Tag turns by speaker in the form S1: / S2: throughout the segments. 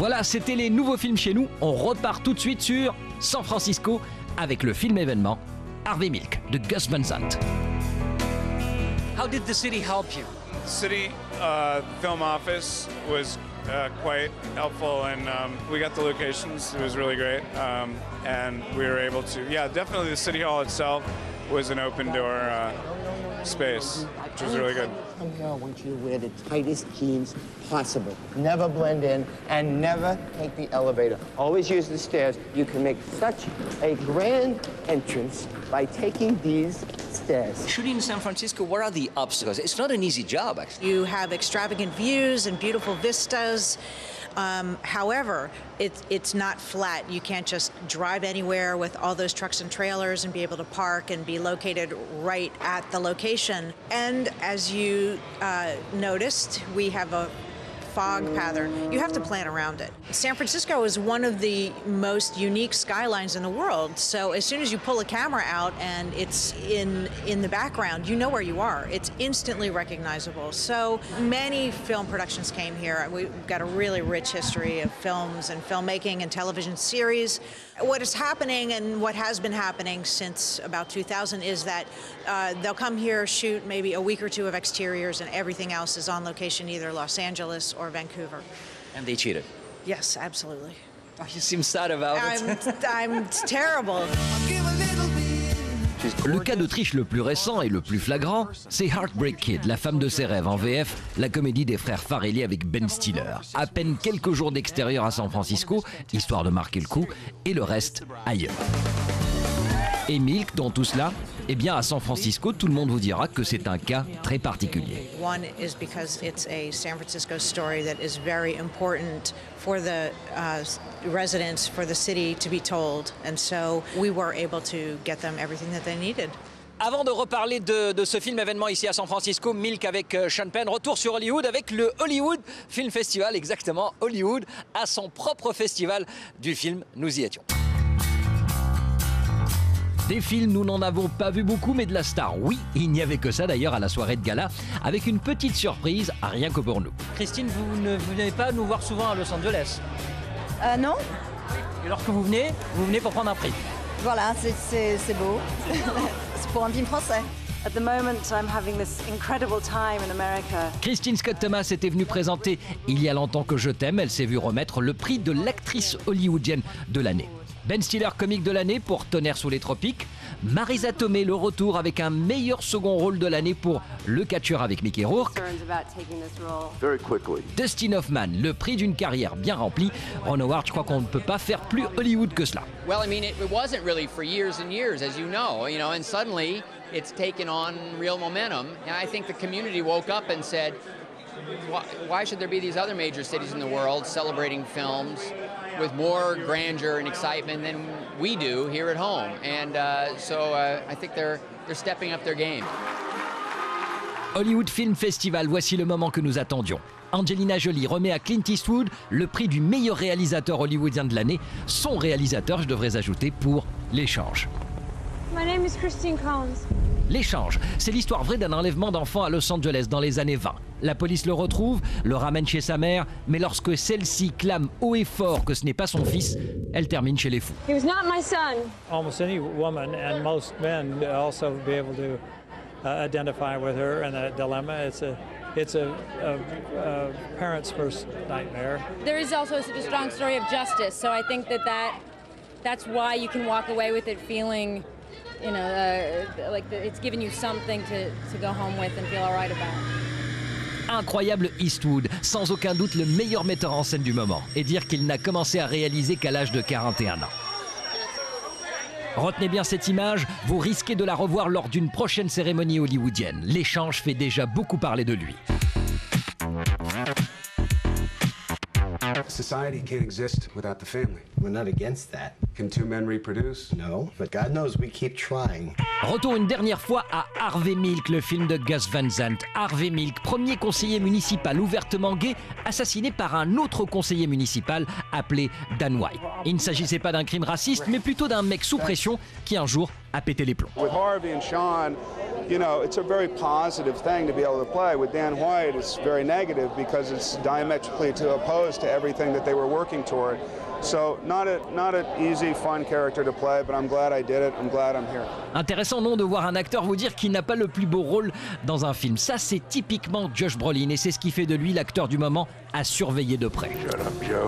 S1: Voilà, c'était les nouveaux films chez nous. On repart tout de suite sur San Francisco avec le film événement Harvey Milk de Gus Van Sant.
S2: How did the city help you?
S3: City film office was quite helpful, and we got the locations. It was really great, and we were able to. Yeah, definitely the city hall itself was an open door space, which was really good.
S4: Some girl wants you to wear the tightest jeans possible. Never blend in and never take the elevator. Always use the stairs. You can make such a grand entrance by taking these stairs.
S2: Shooting in San Francisco, what are the obstacles? It's not an easy job, actually.
S5: You have extravagant views and beautiful vistas. However, it's not flat. You can't just drive anywhere with all those trucks and trailers and be able to park and be located right at the location. And as you noticed, we have a fog pattern. You have to plan around it. San Francisco is one of the most unique skylines in the world. So as soon as you pull a camera out and it's in the background, you know where you are. It's instantly recognizable. So many film productions came here. We've got a really rich history of films and filmmaking and television series. What is happening and what has been happening since about 2000 is that they'll come here, shoot maybe a week or two of exteriors, and everything else is on location, either Los Angeles or Vancouver.
S2: And they cheated.
S5: Yes, absolutely.
S2: Oh, you seem sad about it.
S5: I'm terrible.
S1: Le cas d'Autriche le plus récent et le plus flagrant, c'est Heartbreak Kid, la femme de ses rêves en VF, la comédie des frères Farrelly avec Ben Stiller. À peine quelques jours d'extérieur à San Francisco, histoire de marquer le coup, et le reste ailleurs. Et Milk, dans tout cela, eh bien à San Francisco, tout le monde vous dira que c'est un cas très particulier.
S5: One is because it's a San Francisco story that is very important for the residents, for the city to be told. And so we were able to get them everything that they needed.
S2: Avant de reparler de ce film événement ici à San Francisco, Milk avec Sean Penn, retour sur Hollywood avec le Hollywood Film Festival. Exactement, Hollywood a son propre festival du film. Nous y étions.
S1: Des films, nous n'en avons pas vu beaucoup, mais de la star, oui. Il n'y avait que ça d'ailleurs à la soirée de gala, avec une petite surprise, rien que pour nous.
S2: Christine, vous ne venez pas nous voir souvent à Los Angeles?
S6: Non.
S2: Et lorsque vous venez pour prendre un prix.
S6: Voilà, c'est beau. C'est pour un film français. At the moment, I'm having this incredible time in America.
S1: Christine Scott Thomas était venue présenter Il y a longtemps que je t'aime. Elle s'est vue remettre le prix de l'actrice hollywoodienne de l'année. Ben Stiller, comique de l'année pour Tonnerre sous les tropiques. Marisa Tomei, le retour avec un meilleur second rôle de l'année pour Le Catcheur avec Mickey Rourke. Dustin Hoffman, le prix d'une carrière bien remplie. Ron Howard, je crois qu'on ne peut pas faire plus Hollywood que cela.
S7: Well, I mean, it wasn't really for years and years, as you know, and suddenly it's taken on real momentum. And I think the community woke up and said, why should there be these other major cities in the world celebrating films with more grandeur and excitement than we do here at home? And so I think they're stepping up their game.
S1: Hollywood Film Festival, voici le moment que nous attendions. Angelina Jolie remet à Clint Eastwood le prix du meilleur réalisateur hollywoodien de l'année. Son réalisateur, je devrais ajouter, pour L'échange.
S8: My name is Christine Collins.
S1: L'échange, c'est l'histoire vraie d'un enlèvement d'enfant à Los Angeles dans les années 20. La police le retrouve, le ramène chez sa mère, mais lorsque celle-ci clame haut et fort que ce n'est pas son fils, elle termine chez les fous.
S8: He was not my son.
S9: Almost any woman and most men also be able to identify with her and that dilemma. It's a parent's first nightmare.
S8: There is also a strong story of justice, so I think that's why you can walk away with it feeling, like it's given you something to go home with and feel all right about.
S1: Incroyable Eastwood, sans aucun doute le meilleur metteur en scène du moment, et dire qu'il n'a commencé à réaliser qu'à l'âge de 41 ans. Retenez bien cette image, vous risquez de la revoir lors d'une prochaine cérémonie hollywoodienne. L'échange fait déjà beaucoup parler de lui.
S10: Society can't exist without the family.
S4: We're not against that.
S10: Can two men reproduce?
S4: No, but God knows we keep trying.
S1: Retour une dernière fois à Harvey Milk, le film de Gus Van Sant. Harvey Milk, premier conseiller municipal ouvertement gay, assassiné par un autre conseiller municipal appelé Dan White. Il ne s'agissait pas d'un crime raciste, mais plutôt d'un mec sous pression qui un jour a pété les plombs.
S3: With Harvey and Sean,
S10: you know, it's a very positive thing to be able to play. With Dan White, it's very negative because it's diametrically opposed to everything that they were working toward. So not an easy, fun character to play, but I'm glad I did it. I'm glad I'm here.
S1: Intéressant, non, de voir un acteur vous dire qu'il n'a pas le plus beau rôle dans un film. Ça, c'est typiquement Josh Brolin et c'est ce qui fait de lui l'acteur du moment à surveiller de près.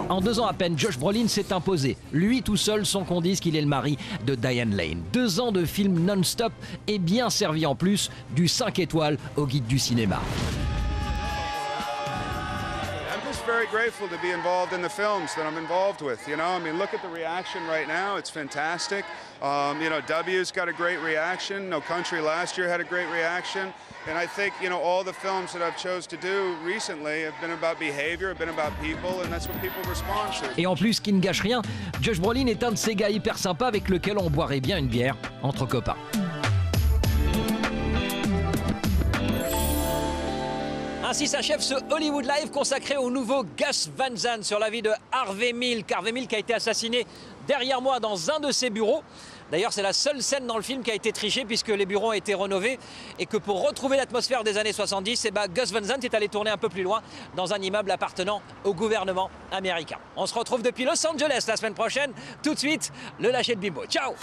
S1: En 2 ans à peine, Josh Brolin s'est imposé. Lui tout seul, sans qu'on dise qu'il est le mari de Diane Lane. 2 ans de films non-stop et bien servi en plus du 5 étoiles au guide du cinéma.
S10: Very grateful to be involved in the films that I'm involved with. You know, I mean, look at the reaction right now. It's fantastic. You know, W's got a great reaction. No Country last year had a great reaction. And I think, you know, all the films that I've chose to do recently have been about behavior, have been about people, and that's what people respond to.
S1: Et en plus, qui ne gâche rien, Josh Brolin est un de ces gars hyper sympas avec lequel on boirait bien une bière entre copains.
S2: Ainsi s'achève ce Hollywood Live consacré au nouveau Gus Van Sant sur la vie de Harvey Milk. Harvey Milk a été assassiné derrière moi dans un de ses bureaux. D'ailleurs, c'est la seule scène dans le film qui a été trichée puisque les bureaux ont été rénovés et que pour retrouver l'atmosphère des années 70, Gus Van Sant est allé tourner un peu plus loin dans un immeuble appartenant au gouvernement américain. On se retrouve depuis Los Angeles la semaine prochaine. Tout de suite, le lâcher de Bimbo. Ciao!